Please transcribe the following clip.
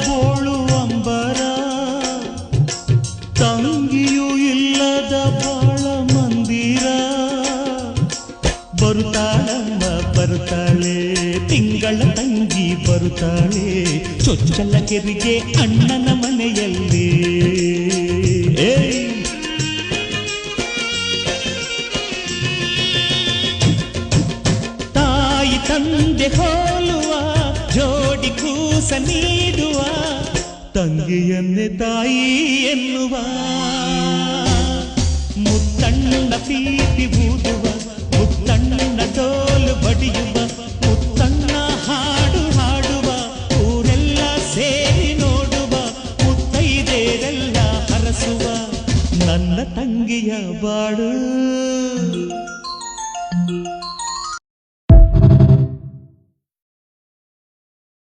ಬೋಳು ಅಂಬರ ತಂಗಿಯೂ ಇಲ್ಲದ ಬಾಳ ಮಂದಿರ ಬರುತ್ತಾಳಮ್ಮ ಬರುತ್ತಾಳೆ ತಿಂಗಳ ತಂಗಿ ಬರುತ್ತಾಳೆ ಚೊಚ್ಚಲ ಕೆರಿಗೆ ಅಣ್ಣನ ಮನೆಯಲ್ಲಿ ತಾಯಿ ತಂದೆ ಹೋಲುವ ಜೋಡಿ ಕೂಸ ನೀಡುವ ತಂಗಿಯನ್ನೇ ತಾಯಿ ಎನ್ನುವ ಮುತ್ತಣ್ಣ ಪ್ರೀತಿ ಬೂದುವ ಮುತ್ತಣ್ಣ ಡೋಲು ಬಡಿಯುವ ಮುತ್ತಣ್ಣ ಹಾಡು ಹಾಡುವ ಊರೆಲ್ಲ ಸೇರಿ ನೋಡುವ ಮುತ್ತೈದೆರೆಲ್ಲ ಹರಸುವ ನನ್ನ ತಂಗಿಯ ಬಾಡು